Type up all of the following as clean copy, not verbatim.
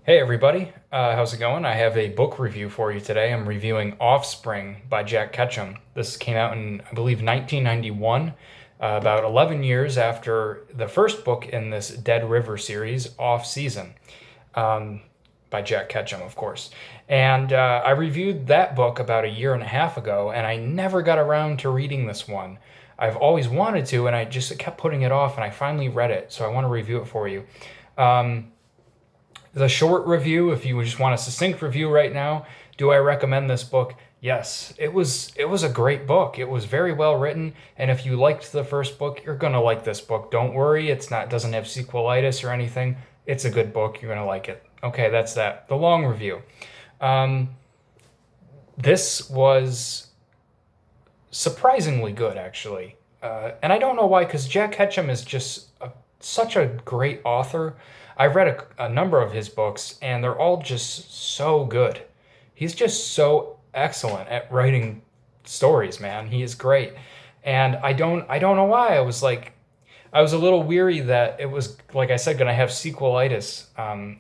Hey everybody, how's it going? I have a book review for you today. I'm reviewing Offspring by Jack Ketchum. This came out in, I believe, 1991, about 11 years after the first book in this Dead River series, Off Season, um, by Jack Ketchum, of course. And I reviewed that book about a year and a half ago, and I never got around to reading this one. I've always wanted to, and I just kept putting it off, and I finally read it, so I want to review it for you. Um, the short review, if you just want a succinct review right now, do I recommend this book? Yes, it was a great book. It was very well written, and if you liked the first book, you're gonna like this book. Don't worry, doesn't have sequelitis or anything. It's a good book. You're gonna like it. Okay, that's that. The long review. Um, this was surprisingly good, actually, and I don't know why, because Jack Ketchum is such a great author. I've read a number of his books, and they're all just so good. He's just so excellent at writing stories, man. He is great. And I don't know why. I was a little weary that it was, like I said, going to have sequelitis,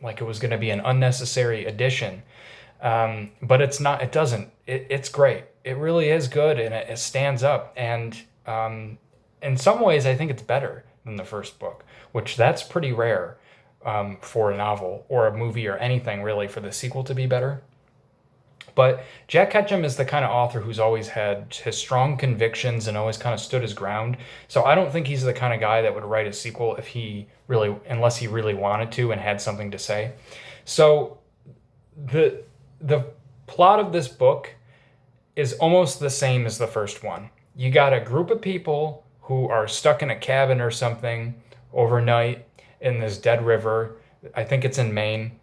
like it was going to be an unnecessary addition. But it's not, it doesn't. It's great. It really is good, and it stands up. And in some ways, I think it's better than the first book, which that's pretty rare, for a novel or a movie or anything really, for the sequel to be better. But Jack Ketchum is the kind of author who's always had his strong convictions and always kind of stood his ground. So I don't think he's the kind of guy that would write a sequel unless he really wanted to and had something to say. So the plot of this book is almost the same as the first one. You got a group of people who are stuck in a cabin or something overnight in this dead river. I think it's in Maine,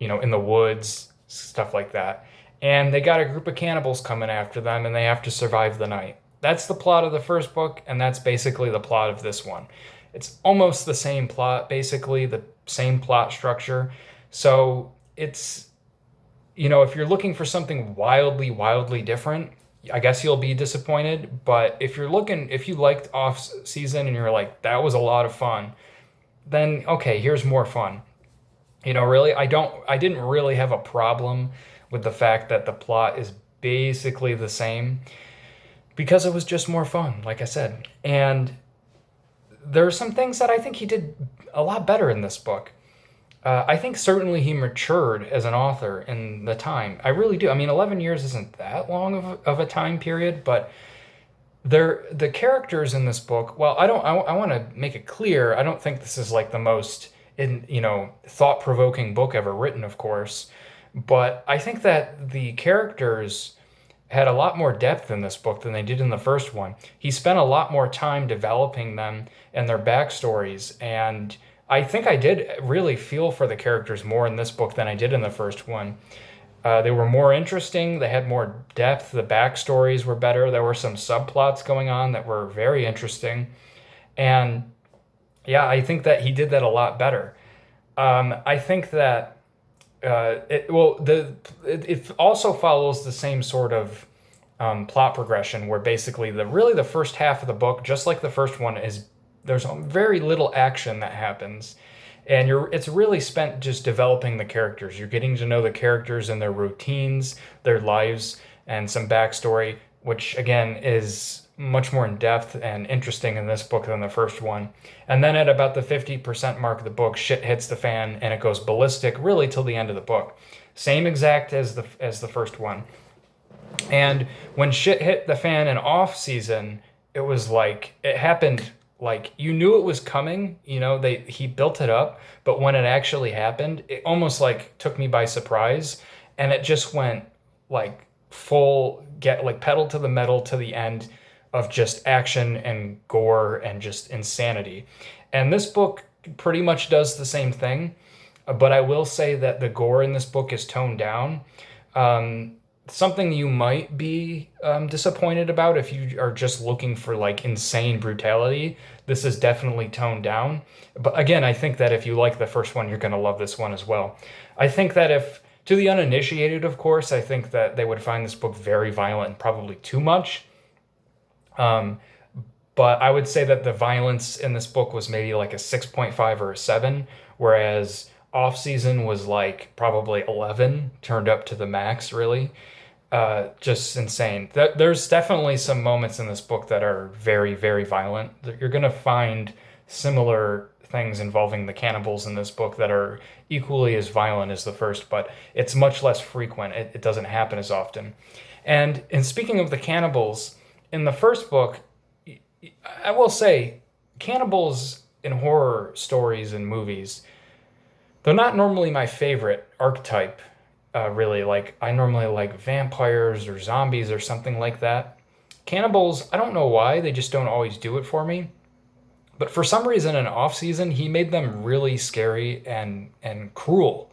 in the woods, stuff like that. And they got a group of cannibals coming after them, and they have to survive the night. That's the plot of the first book, and that's basically the plot of this one. It's almost the same plot, basically, the same plot structure. So if you're looking for something wildly, wildly different, I guess you'll be disappointed. But if you liked Off Season and you're like, that was a lot of fun, then okay, here's more fun. Really, I didn't really have a problem with the fact that the plot is basically the same, because it was just more fun, like I said. And there are some things that I think he did a lot better in this book. I think certainly he matured as an author in the time. I really do. I mean, 11 years isn't that long of a time period, but the characters in this book, well, I want to make it clear, I don't think this is like the most thought-provoking book ever written, of course, but I think that the characters had a lot more depth in this book than they did in the first one. He spent a lot more time developing them and their backstories, and I think I did really feel for the characters more in this book than I did in the first one. They were more interesting. They had more depth. The backstories were better. There were some subplots going on that were very interesting. And yeah, I think that he did that a lot better. I think that it also follows the same sort of plot progression, where basically the first half of the book, just like the first one, there's very little action that happens. And it's really spent just developing the characters. You're getting to know the characters and their routines, their lives, and some backstory, which again is much more in depth and interesting in this book than the first one. And then at about the 50% mark of the book, shit hits the fan and it goes ballistic really till the end of the book. Same exact as the first one. And when shit hit the fan in Off Season, it was like it happened, like you knew it was coming. He built it up, but when it actually happened, it almost like took me by surprise, and it just went like pedal to the metal to the end of just action and gore and just insanity. And this book pretty much does the same thing, but I will say that the gore in this book is toned down. Something you might be disappointed about if you are just looking for like insane brutality. This is definitely toned down. But again, I think that if you like the first one, you're going to love this one as well. I think that to the uninitiated, of course, I think that they would find this book very violent and probably too much. But I would say that the violence in this book was maybe like a 6.5 or a 7, whereas Off season was like probably 11, turned up to the max, really. Just insane. There's definitely some moments in this book that are very, very violent. You're going to find similar things involving the cannibals in this book that are equally as violent as the first, but it's much less frequent. It doesn't happen as often. And speaking of the cannibals, in the first book, I will say cannibals in horror stories and movies, they're not normally my favorite archetype, really. Like, I normally like vampires or zombies or something like that. Cannibals, I don't know why, they just don't always do it for me. But for some reason in off season, he made them really scary and cruel,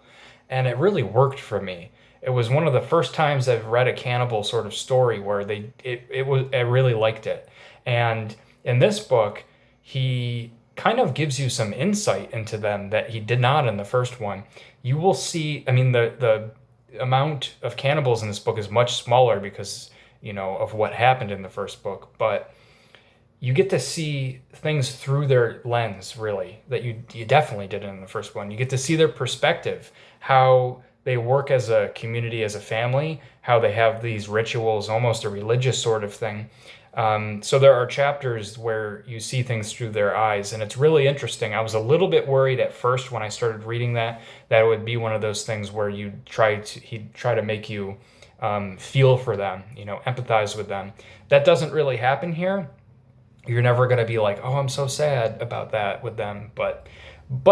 and it really worked for me. It was one of the first times I've read a cannibal sort of story where I really liked it. And in this book, he kind of gives you some insight into them that he did not in the first one. You will see, I mean, the amount of cannibals in this book is much smaller because, of what happened in the first book, but you get to see things through their lens, really, that you definitely did in the first one. You get to see their perspective, how they work as a community, as a family, how they have these rituals, almost a religious sort of thing. So there are chapters where you see things through their eyes, and it's really interesting. I was a little bit worried at first when I started reading that it would be one of those things where he'd try to make you feel for them, empathize with them. That doesn't really happen here. You're never going to be like, oh, I'm so sad about that with them, but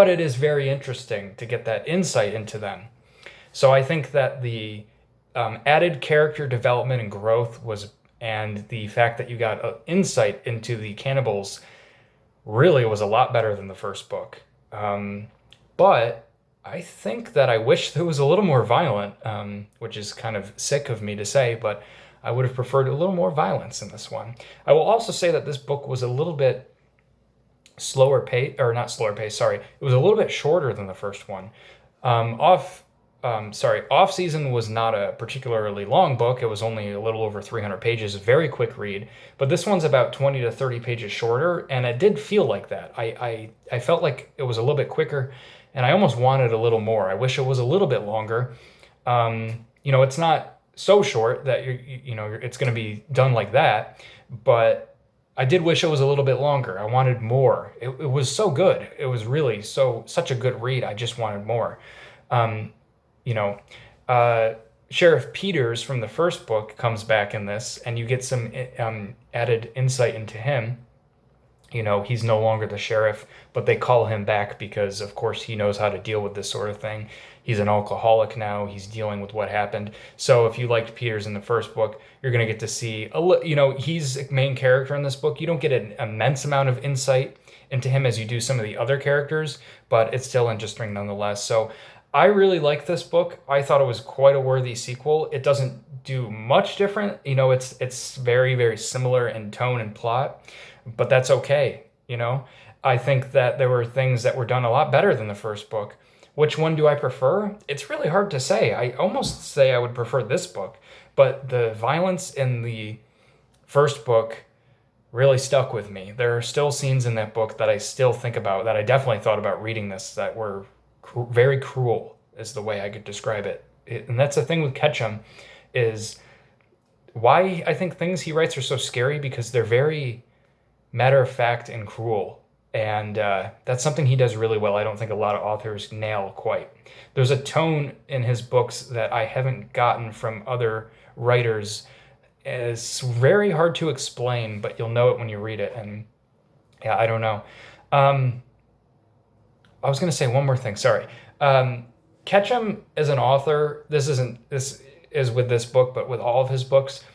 it is very interesting to get that insight into them. So I think that the added character development and growth and the fact that you got insight into the cannibals really was a lot better than the first book. But I think that I wish it was a little more violent, which is kind of sick of me to say, but I would have preferred a little more violence in this one. I will also say that this book was a little bit slower pace, or not slower pace, sorry. It was a little bit shorter than the first one. Off Season was not a particularly long book. It was only a little over 300 pages, a very quick read. But this one's about 20 to 30 pages shorter, and it did feel like that. I felt like it was a little bit quicker, and I almost wanted a little more. I wish it was a little bit longer. It's not so short that it's going to be done like that, but I did wish it was a little bit longer. I wanted more. It was so good. It was really such a good read. I just wanted more. Sheriff Peters from the first book comes back in this, and you get some added insight into him. He's no longer the sheriff, but they call him back because, of course, he knows how to deal with this sort of thing. He's an alcoholic now. He's dealing with what happened. So if you liked Peters in the first book, you're going to get to see, he's a main character in this book. You don't get an immense amount of insight into him as you do some of the other characters, but it's still interesting nonetheless. So I really like this book. I thought it was quite a worthy sequel. It doesn't do much different. It's very, very similar in tone and plot, but that's okay. I think that there were things that were done a lot better than the first book. Which one do I prefer? It's really hard to say. I almost say I would prefer this book, but the violence in the first book really stuck with me. There are still scenes in that book that I still think about, that I definitely thought about reading this, that were very cruel, is the way I could describe it. And that's the thing with Ketchum, is why I think things he writes are so scary, because they're very matter-of-fact and cruel. And that's something he does really well. I don't think a lot of authors nail quite. There's a tone in his books that I haven't gotten from other writers. It's very hard to explain, but you'll know it when you read it. And yeah, I don't know. I was going to say one more thing. Sorry. Ketchum as an author, this is with this book, but with all of his books,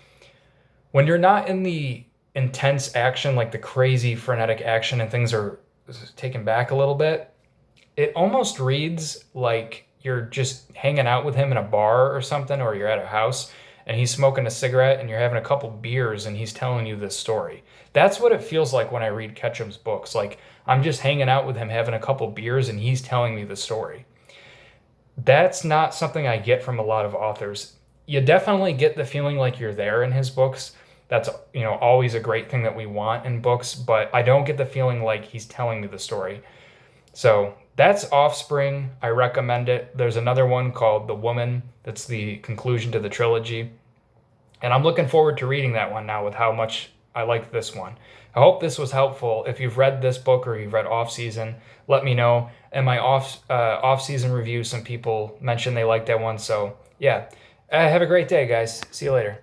when you're not in the intense action, like the crazy frenetic action, and things are taken back a little bit, it almost reads like you're just hanging out with him in a bar or something, or you're at a house and he's smoking a cigarette and you're having a couple beers and he's telling you this story. That's what it feels like when I read Ketchum's books. Like, I'm just hanging out with him, having a couple beers, and he's telling me the story. That's not something I get from a lot of authors. You definitely get the feeling like you're there in his books. That's, always a great thing that we want in books, but I don't get the feeling like he's telling me the story. So that's Offspring. I recommend it. There's another one called The Woman. That's the conclusion to the trilogy. And I'm looking forward to reading that one now with how much I like this one. I hope this was helpful. If you've read this book or you've read Off Season, let me know. In my off season review, some people mentioned they liked that one. So yeah, have a great day, guys. See you later.